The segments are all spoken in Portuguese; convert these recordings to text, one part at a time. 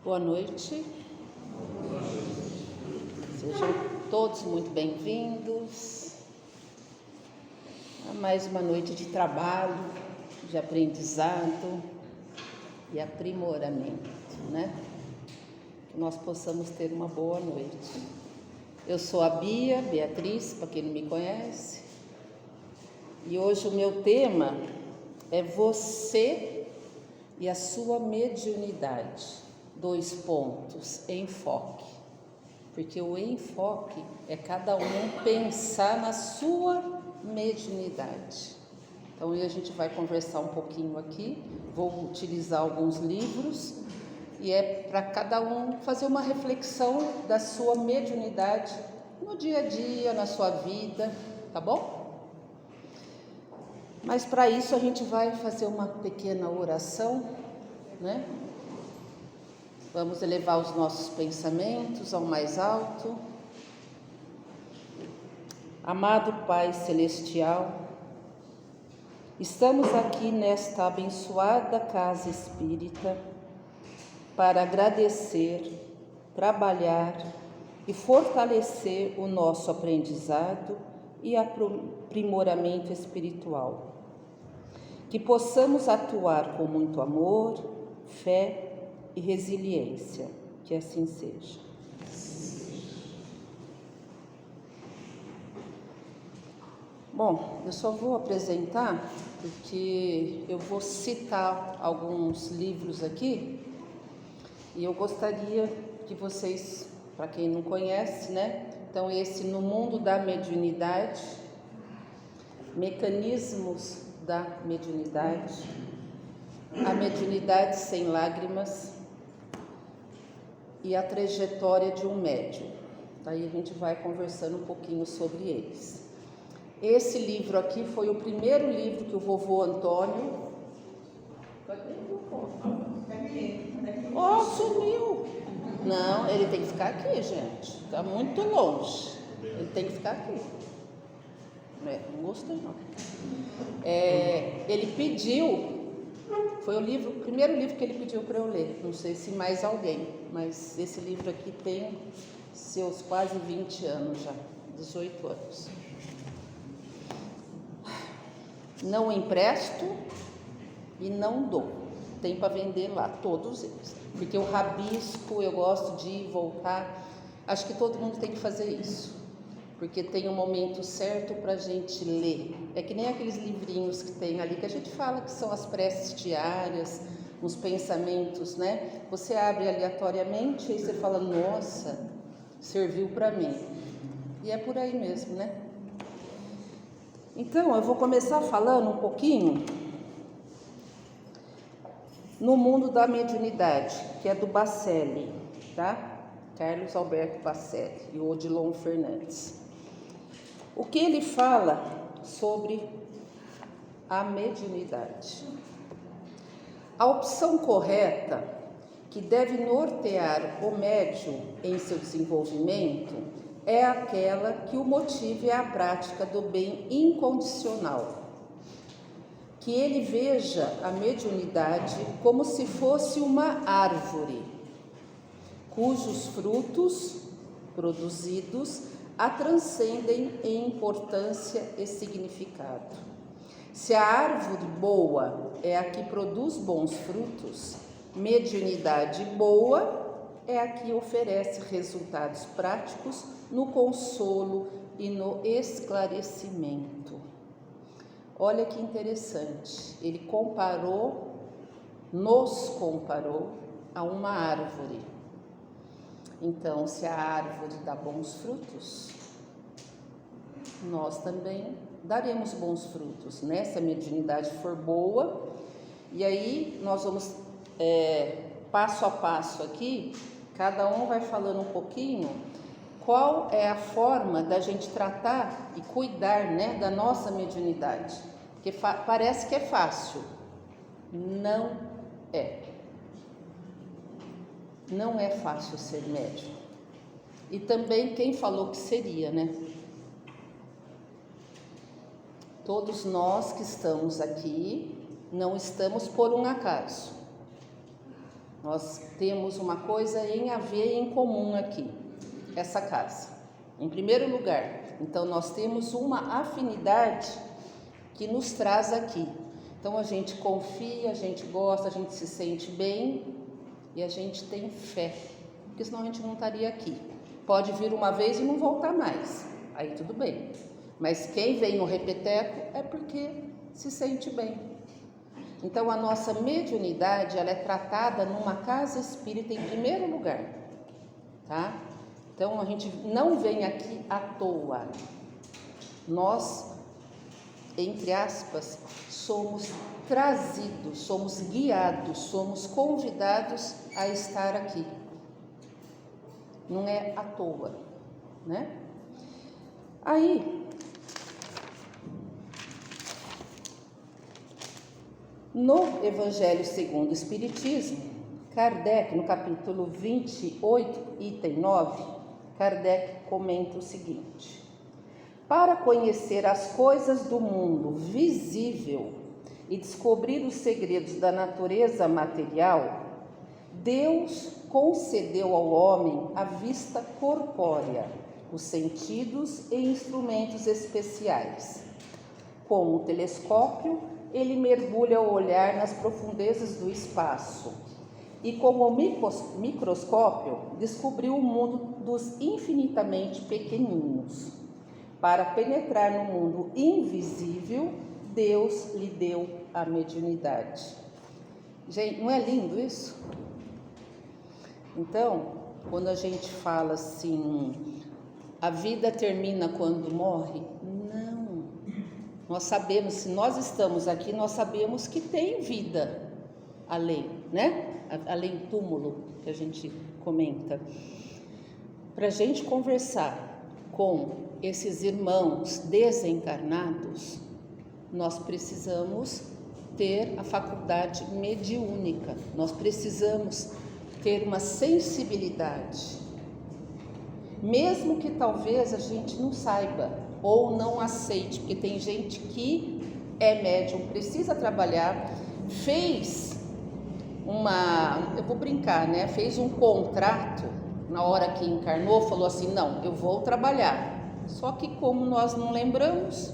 Boa noite. Sejam todos muito bem-vindos a mais uma noite de trabalho, de aprendizado e aprimoramento, né? Que nós possamos ter uma boa noite. Eu sou a Beatriz, para quem não me conhece, e hoje o meu tema é você e a sua mediunidade. 2 pontos, enfoque. Porque o enfoque é cada um pensar na sua mediunidade. Então hoje a gente vai conversar um pouquinho aqui, vou utilizar alguns livros e é para cada um fazer uma reflexão da sua mediunidade no dia a dia, na sua vida, tá bom? Mas para isso a gente vai fazer uma pequena oração, né? Vamos elevar os nossos pensamentos ao mais alto. Amado Pai Celestial, estamos aqui nesta abençoada casa espírita para agradecer, trabalhar e fortalecer o nosso aprendizado e aprimoramento espiritual. Que possamos atuar com muito amor, fé e resiliência, que assim seja. Bom, eu só vou apresentar porque eu vou citar alguns livros aqui e eu gostaria que vocês, para quem não conhece, né? Então esse No Mundo da Mediunidade, Mecanismos da Mediunidade, A Mediunidade Sem Lágrimas e A Trajetória de um Médium. Daí a gente vai conversando um pouquinho sobre eles. Esse livro aqui foi o primeiro livro que o vovô Antônio... Cadê o vovô? Oh, sumiu! Não, ele tem que ficar aqui, gente. Está muito longe. Ele tem que ficar aqui. Não gostei, não. Ele pediu... Foi o primeiro livro que ele pediu para eu ler. Não sei se mais alguém, mas esse livro aqui tem seus quase 20 anos já, 18 anos. Não empresto e não dou. Tem para vender lá, todos eles. Porque eu rabisco, eu gosto de ir e voltar. Acho que todo mundo tem que fazer isso. Porque tem um momento certo para a gente ler. É que nem aqueles livrinhos que tem ali, que a gente fala que são as preces diárias, os pensamentos, né? Você abre aleatoriamente e você fala, nossa, serviu para mim. E é por aí mesmo, né? Então, eu vou começar falando um pouquinho No Mundo da Mediunidade, que é do Bacelli, tá? Carlos Alberto Bacelli e Odilon Fernandes. O que ele fala sobre a mediunidade? A opção correta que deve nortear o médium em seu desenvolvimento é aquela que o motive à prática do bem incondicional. Que ele veja a mediunidade como se fosse uma árvore, cujos frutos produzidos a transcendem em importância e significado. Se a árvore boa é a que produz bons frutos, mediunidade boa é a que oferece resultados práticos no consolo e no esclarecimento. Olha que interessante, ele nos comparou a uma árvore. Então, se a árvore dá bons frutos, nós também daremos bons frutos, né? Se a mediunidade for boa. E aí, nós vamos, passo a passo aqui, cada um vai falando um pouquinho, qual é a forma da gente tratar e cuidar, né, da nossa mediunidade. Porque parece que é fácil. Não é. Não é fácil ser médium. E também quem falou que seria, né? Todos nós que estamos aqui não estamos por um acaso. Nós temos uma coisa em haver em comum aqui, essa casa. Em primeiro lugar, então nós temos uma afinidade que nos traz aqui. Então a gente confia, a gente gosta, a gente se sente bem e a gente tem fé, porque senão a gente não estaria aqui. Pode vir uma vez e não voltar mais, aí tudo bem. Mas quem vem no repeteco é porque se sente bem. Então a nossa mediunidade, ela é tratada numa casa espírita em primeiro lugar, tá? Então a gente não vem aqui à toa. Nós, entre aspas, somos trazidos, somos guiados, somos convidados a estar aqui. Não é à toa, né? Aí, no Evangelho segundo o Espiritismo, Kardec, no capítulo 28, item 9, Kardec comenta o seguinte: para conhecer as coisas do mundo visível e descobrir os segredos da natureza material, Deus concedeu ao homem a vista corpórea, os sentidos e instrumentos especiais. Com o telescópio, ele mergulha o olhar nas profundezas do espaço e com o microscópio descobriu o mundo dos infinitamente pequeninos. Para penetrar no mundo invisível, Deus lhe deu a mediunidade. Gente, não é lindo isso? Então, quando a gente fala assim, a vida termina quando morre? Não. Nós sabemos, se nós estamos aqui, nós sabemos que tem vida além, né? Além do túmulo, que a gente comenta. Para a gente conversar com esses irmãos desencarnados, nós precisamos ter a faculdade mediúnica, nós precisamos ter uma sensibilidade, mesmo que talvez a gente não saiba ou não aceite, porque tem gente que é médium, precisa trabalhar, eu vou brincar, né? Fez um contrato na hora que encarnou, falou assim, não, eu vou trabalhar. Só que como nós não lembramos,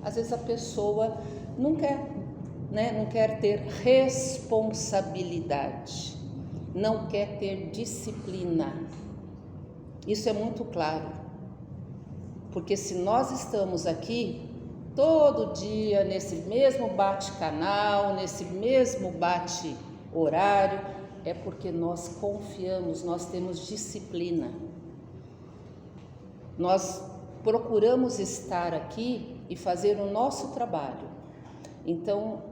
às vezes a pessoa não quer, né? Não quer ter responsabilidade, não quer ter disciplina. Isso é muito claro. Porque se nós estamos aqui todo dia nesse mesmo bate-canal, nesse mesmo bate-horário, é porque nós confiamos, nós temos disciplina. Nós procuramos estar aqui e fazer o nosso trabalho. Então,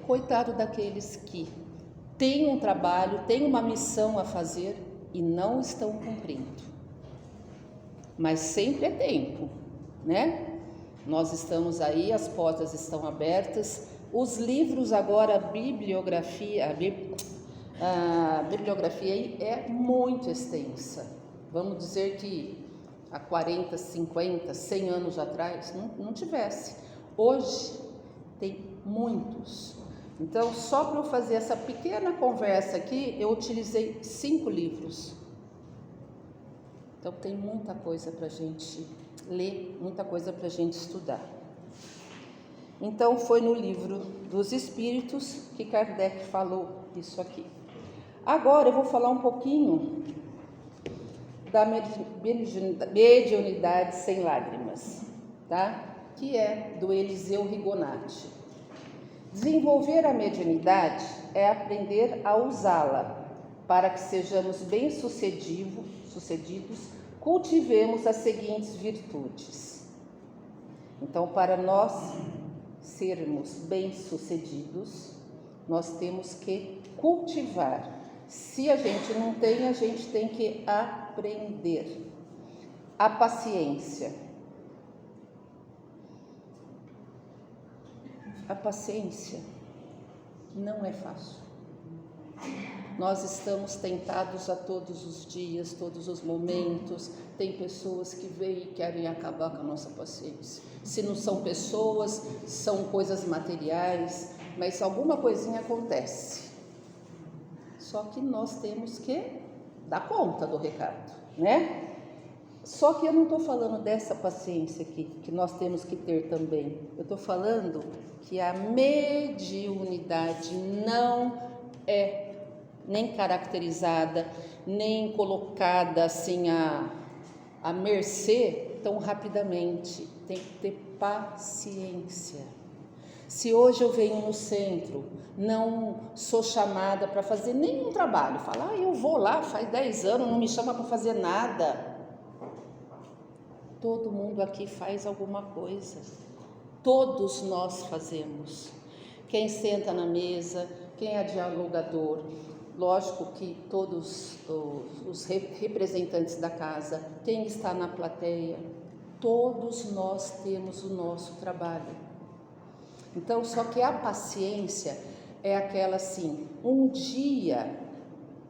coitado daqueles que têm um trabalho, têm uma missão a fazer e não estão cumprindo. Mas sempre é tempo, né? Nós estamos aí, as portas estão abertas, os livros agora, a bibliografia é muito extensa. Vamos dizer que há 40, 50, 100 anos atrás não tivesse. Hoje tem muitos. Então, só para eu fazer essa pequena conversa aqui, eu utilizei 5 livros. Então tem muita coisa para a gente ler, muita coisa para a gente estudar. Então foi no livro dos Espíritos que Kardec falou isso aqui. Agora eu vou falar um pouquinho da mediunidade sem lágrimas, tá? Que é do Eliseu Rigonati. Desenvolver a mediunidade é aprender a usá-la para que sejamos bem-sucedidos, cultivemos as seguintes virtudes. Então, para nós sermos bem-sucedidos, nós temos que cultivar. Se a gente não tem, a gente tem que aprender. A paciência. A paciência não é fácil. Nós estamos tentados a todos os dias, todos os momentos. Tem pessoas que vêm e querem acabar com a nossa paciência. Se não são pessoas, são coisas materiais, mas alguma coisinha acontece. Só que nós temos que dar conta do recado, né? Só que eu não estou falando dessa paciência aqui, que nós temos que ter também. Eu estou falando que a mediunidade não é nem caracterizada, nem colocada assim à mercê tão rapidamente. Tem que ter paciência. Se hoje eu venho no centro, não sou chamada para fazer nenhum trabalho, falar, eu vou lá, faz 10 anos, não me chama para fazer nada. Todo mundo aqui faz alguma coisa, todos nós fazemos. Quem senta na mesa, quem é dialogador, lógico que todos os representantes da casa, quem está na plateia, todos nós temos o nosso trabalho. Então, só que a paciência é aquela assim, um dia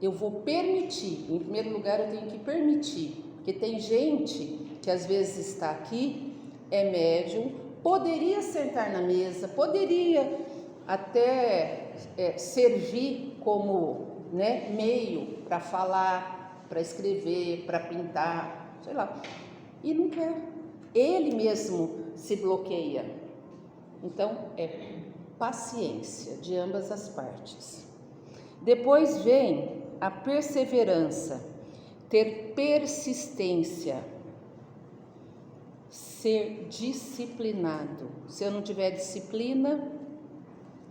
eu vou permitir, em primeiro lugar eu tenho que permitir, porque tem gente que às vezes está aqui, é médium, poderia sentar na mesa, poderia até servir como meio para falar, para escrever, para pintar, sei lá, e não quer, ele mesmo se bloqueia. Então, é paciência de ambas as partes. Depois vem a perseverança, ter persistência, ser disciplinado. Se eu não tiver disciplina,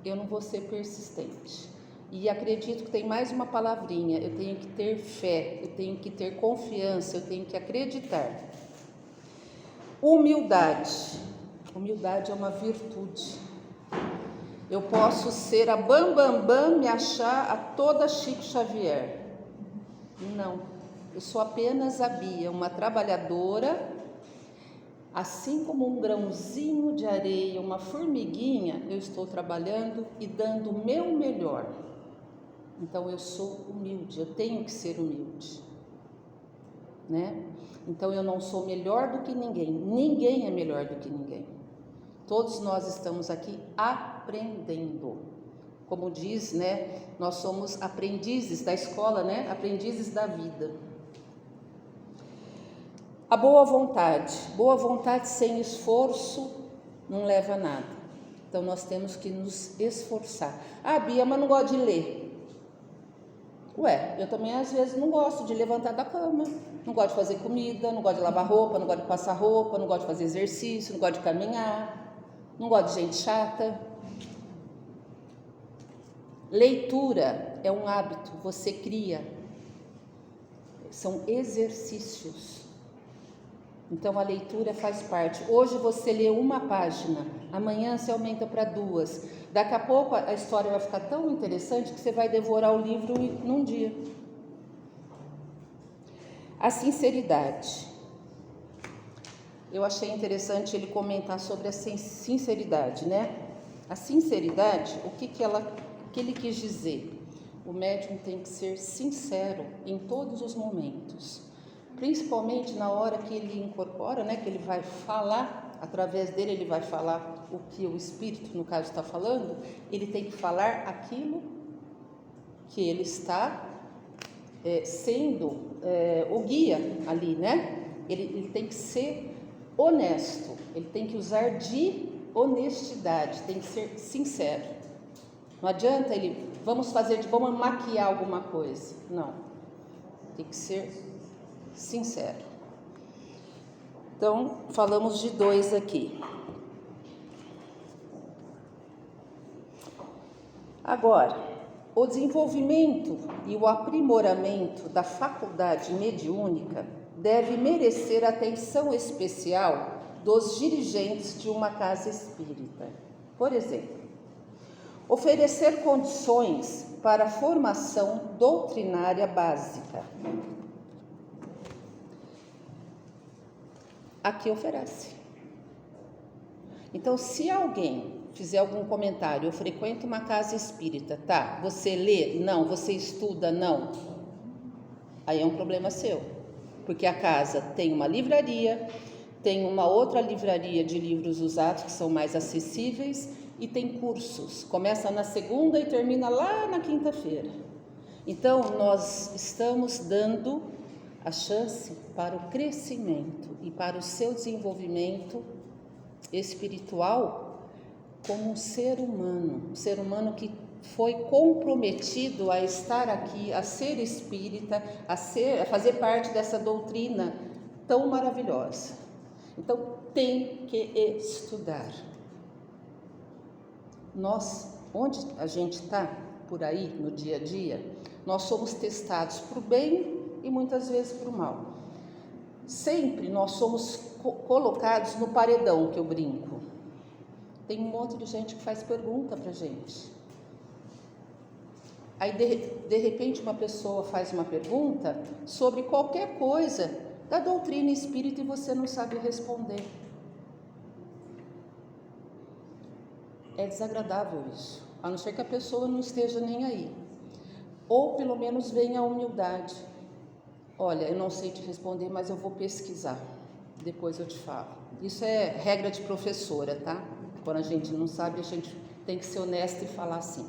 eu não vou ser persistente. E acredito que tem mais uma palavrinha, eu tenho que ter fé, eu tenho que ter confiança, eu tenho que acreditar. Humildade. Humildade é uma virtude. Eu posso ser a bam, me achar a toda Chico Xavier. Não, eu sou apenas a Bia, uma trabalhadora, assim como um grãozinho de areia, uma formiguinha, eu estou trabalhando e dando o meu melhor. Então eu sou humilde, eu tenho que ser humilde, né? Então eu não sou melhor do que ninguém, ninguém é melhor do que ninguém. Todos nós estamos aqui aprendendo. Como diz, nós somos aprendizes da escola, aprendizes da vida. A boa vontade sem esforço não leva a nada. Então nós temos que nos esforçar. Ah, Bia, mas não gosto de ler. Ué, eu também às vezes não gosto de levantar da cama, não gosto de fazer comida, não gosto de lavar roupa, não gosto de passar roupa, não gosto de fazer exercício, não gosto de caminhar, não gosto de gente chata. Leitura é um hábito, você cria, são exercícios. Então a leitura faz parte. Hoje você lê uma página, amanhã você aumenta para 2. Daqui a pouco a história vai ficar tão interessante que você vai devorar o livro num dia. A sinceridade. Eu achei interessante ele comentar sobre a sinceridade, A sinceridade, o que ele quis dizer? O médium tem que ser sincero em todos os momentos. Principalmente na hora que ele incorpora, que ele vai falar, através dele ele vai falar o que o espírito, no caso, está falando, ele tem que falar aquilo que ele está sendo o guia ali, Ele tem que ser honesto, ele tem que usar de honestidade, tem que ser sincero. Não adianta vamos maquiar alguma coisa, não, tem que ser sincero. Então, falamos de 2 aqui. Agora, o desenvolvimento e o aprimoramento da faculdade mediúnica deve merecer atenção especial dos dirigentes de uma casa espírita. Por exemplo, oferecer condições para a formação doutrinária básica. Aqui oferece. Então, se alguém fizer algum comentário, eu frequento uma casa espírita, tá? Você lê? Não. Você estuda? Não. Aí é um problema seu, porque a casa tem uma livraria, tem uma outra livraria de livros usados que são mais acessíveis e tem cursos. Começa na segunda e termina lá na quinta-feira. Então, nós estamos dando a chance para o crescimento e para o seu desenvolvimento espiritual como um ser humano que foi comprometido a estar aqui, a ser espírita, a fazer parte dessa doutrina tão maravilhosa. Então, tem que estudar. Nós, onde a gente está por aí no dia a dia, nós somos testados para o bem e muitas vezes para o mal. Sempre nós somos colocados no paredão, que eu brinco. Tem um monte de gente que faz pergunta para a gente. Aí, de repente, uma pessoa faz uma pergunta sobre qualquer coisa da doutrina espírita e você não sabe responder. É desagradável isso, a não ser que a pessoa não esteja nem aí. Ou pelo menos venha a humildade. Olha, eu não sei te responder, mas eu vou pesquisar. Depois eu te falo. Isso é regra de professora, tá? Quando a gente não sabe, a gente tem que ser honesto e falar assim.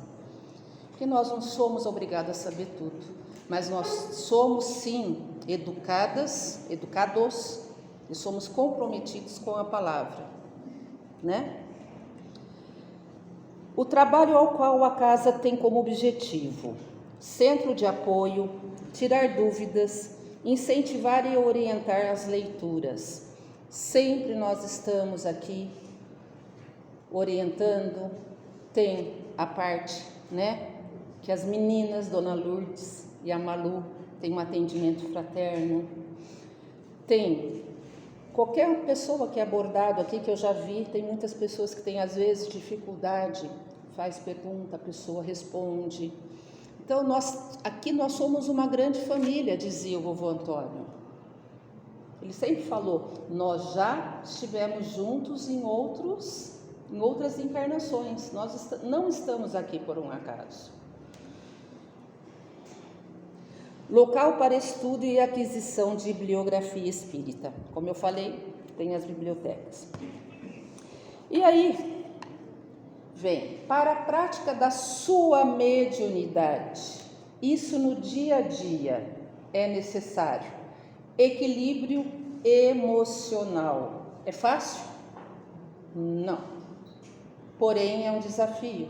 Porque nós não somos obrigados a saber tudo, mas nós somos sim educados e somos comprometidos com a palavra, né? O trabalho ao qual a casa tem como objetivo: centro de apoio, tirar dúvidas, incentivar e orientar as leituras. Sempre nós estamos aqui orientando. Tem a parte, né, que as meninas, Dona Lourdes e a Malu, tem um atendimento fraterno. Tem qualquer pessoa que é abordado aqui, que eu já vi, tem muitas pessoas que têm às vezes dificuldade, faz pergunta, a pessoa responde. Então, aqui nós somos uma grande família, dizia o vovô Antônio. Ele sempre falou, nós já estivemos juntos em outras encarnações, nós não estamos aqui por um acaso. Local para estudo e aquisição de bibliografia espírita. Como eu falei, tem as bibliotecas. E aí, vem, para a prática da sua mediunidade, isso no dia a dia é necessário. Equilíbrio emocional. É fácil? Não. Porém, é um desafio.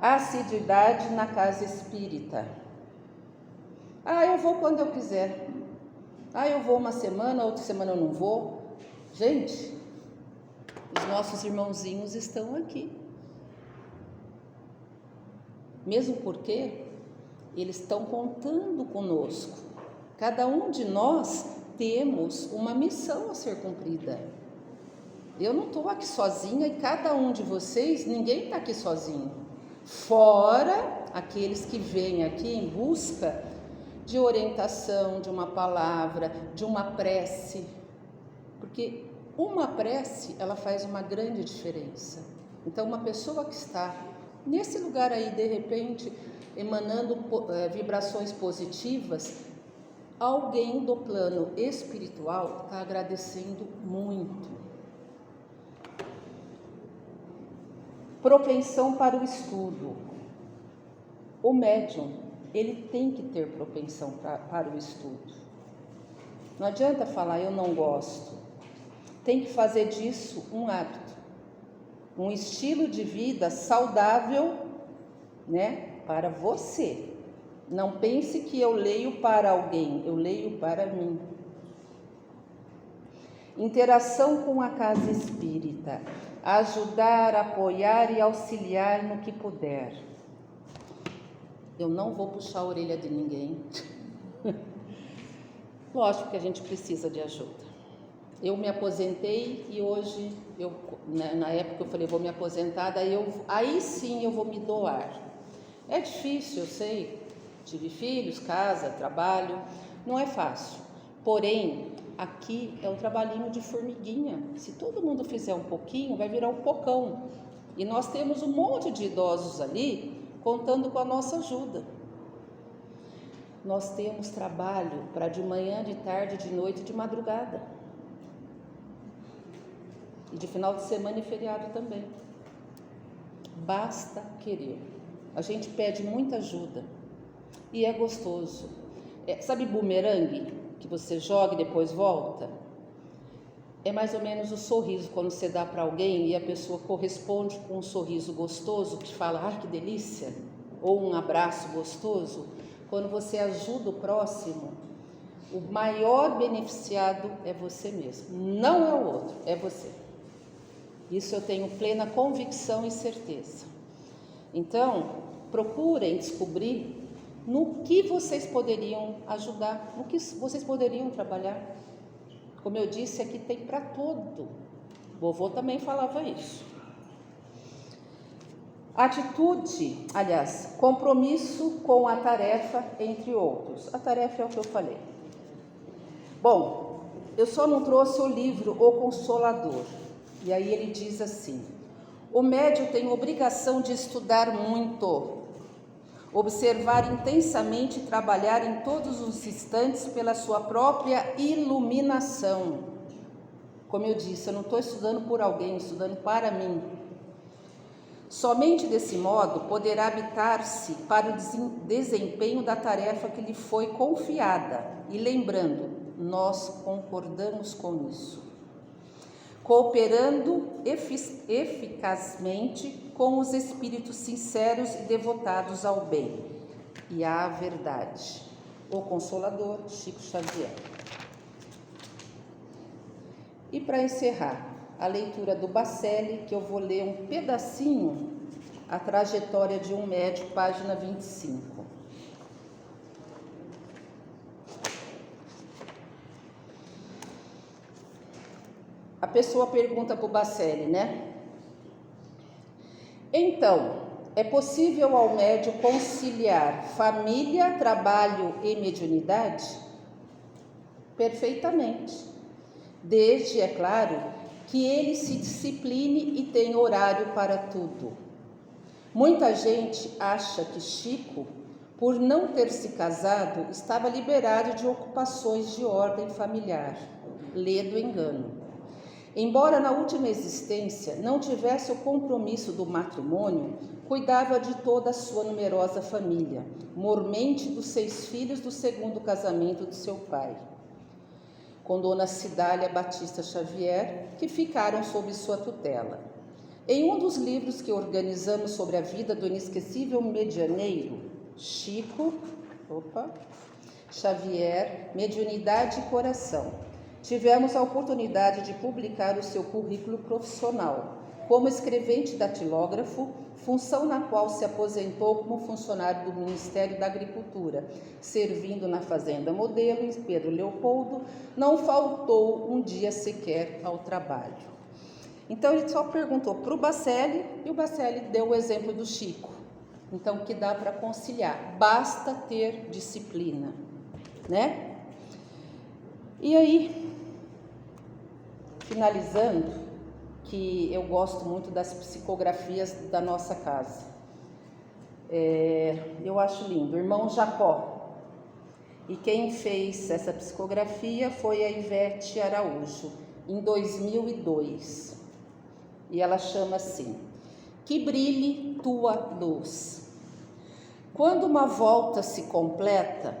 Assiduidade na casa espírita. Eu vou quando eu quiser. Eu vou uma semana, outra semana eu não vou. Gente, os nossos irmãozinhos estão aqui. Mesmo porque eles estão contando conosco. Cada um de nós temos uma missão a ser cumprida. Eu não estou aqui sozinha e cada um de vocês, ninguém está aqui sozinho. Fora aqueles que vêm aqui em busca de orientação, de uma palavra, de uma prece. Porque uma prece, ela faz uma grande diferença. Então, uma pessoa que está nesse lugar aí, de repente, emanando vibrações positivas, alguém do plano espiritual está agradecendo muito. Propensão para o estudo. O médium, ele tem que ter propensão para o estudo. Não adianta falar, eu não gosto. Tem que fazer disso um hábito, um estilo de vida saudável, né, para você. Não pense que eu leio para alguém, eu leio para mim. Interação com a casa espírita. Ajudar, apoiar e auxiliar no que puder. Eu não vou puxar a orelha de ninguém. Lógico que a gente precisa de ajuda. Eu me aposentei e hoje, na época eu falei, vou me aposentar, aí sim eu vou me doar. É difícil, eu sei, tive filhos, casa, trabalho, não é fácil. Porém, aqui é um trabalhinho de formiguinha. Se todo mundo fizer um pouquinho, vai virar um pocão. E nós temos um monte de idosos ali, contando com a nossa ajuda. Nós temos trabalho para de manhã, de tarde, de noite e de madrugada. E de final de semana e feriado também. Basta querer. a gente pede muita ajuda e é gostoso. Sabe bumerangue, que você joga e depois volta? É mais ou menos o sorriso, quando você dá para alguém e a pessoa corresponde com um sorriso gostoso, que fala, ah, que delícia, ou um abraço gostoso. Quando você ajuda o próximo, o maior beneficiado é você mesmo, não é o outro, é você. Isso eu tenho plena convicção e certeza. Então, procurem descobrir no que vocês poderiam ajudar, no que vocês poderiam trabalhar. Como eu disse, aqui tem para todo. Vovô também falava isso. Atitude, aliás, compromisso com a tarefa, entre outros. A tarefa é o que eu falei. Bom, eu só não trouxe o livro O Consolador. E aí ele diz assim: o médium tem obrigação de estudar muito, observar intensamente e trabalhar em todos os instantes pela sua própria iluminação. Como eu disse, eu não estou estudando por alguém, estudando para mim. Somente desse modo poderá habitar-se para o desempenho da tarefa que lhe foi confiada. E lembrando, nós concordamos com isso. Cooperando eficazmente com os espíritos sinceros e devotados ao bem e à verdade. O Consolador, Chico Xavier. E para encerrar, a leitura do Bacelli, que eu vou ler um pedacinho, A Trajetória de um Médico, página 25. A pessoa pergunta para o Bacelli, né? Então, é possível ao médium conciliar família, trabalho e mediunidade? Perfeitamente. Desde, é claro, que ele se discipline e tenha horário para tudo. Muita gente acha que Chico, por não ter se casado, estava liberado de ocupações de ordem familiar. Lê do engano. Embora na última existência não tivesse o compromisso do matrimônio, cuidava de toda a sua numerosa família, mormente dos 6 filhos do segundo casamento de seu pai, com Dona Cidália Batista Xavier, que ficaram sob sua tutela. Em um dos livros que organizamos sobre a vida do inesquecível medianeiro, Chico Xavier, Mediunidade e Coração, tivemos a oportunidade de publicar o seu currículo profissional, como escrevente datilógrafo, função na qual se aposentou como funcionário do Ministério da Agricultura, servindo na Fazenda Modelo, em Pedro Leopoldo, não faltou um dia sequer ao trabalho. Então ele só perguntou para o Bacelli, e o Bacelli deu o exemplo do Chico. Então, que dá para conciliar, basta ter disciplina, né? E aí, finalizando, que eu gosto muito das psicografias da nossa casa. Eu acho lindo, Irmão Jacó. E quem fez essa psicografia foi a Ivete Araújo, em 2002. E ela chama assim: que brilhe tua luz. Quando uma volta se completa,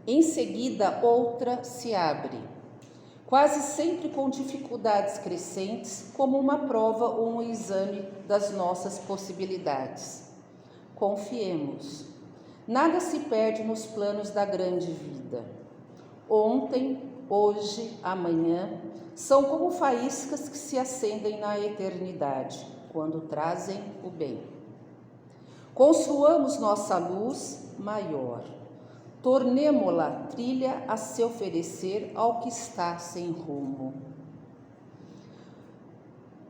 em seguida outra se abre, quase sempre com dificuldades crescentes, como uma prova ou um exame das nossas possibilidades. Confiemos. Nada se perde nos planos da grande vida. Ontem, hoje, amanhã, são como faíscas que se acendem na eternidade, quando trazem o bem. Construamos nossa luz maior. Tornemo-la trilha a se oferecer ao que está sem rumo.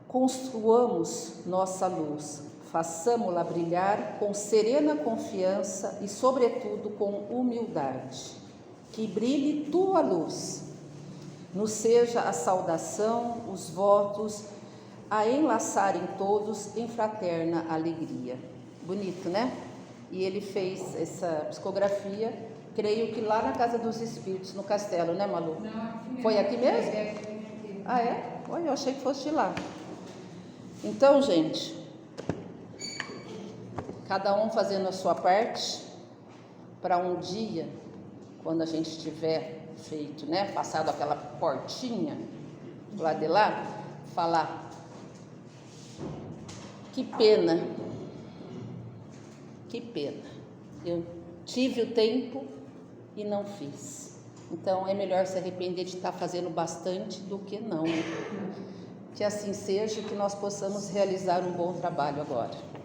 Construamos nossa luz, façamo-la brilhar com serena confiança e, sobretudo, com humildade. Que brilhe tua luz, nos seja a saudação, os votos, a enlaçarem todos em fraterna alegria. Bonito, né? E ele fez essa psicografia, creio que lá na Casa dos Espíritos, no Castelo, né, Malu? Não, foi aqui mesmo? Ah, é? Olha, eu achei que fosse de lá. Então, gente, cada um fazendo a sua parte, para um dia, quando a gente tiver feito, né, passado aquela portinha lá de lá, falar: que pena, eu tive o tempo e não fiz. Então é melhor se arrepender de estar fazendo bastante do que não. Que assim seja, que nós possamos realizar um bom trabalho agora.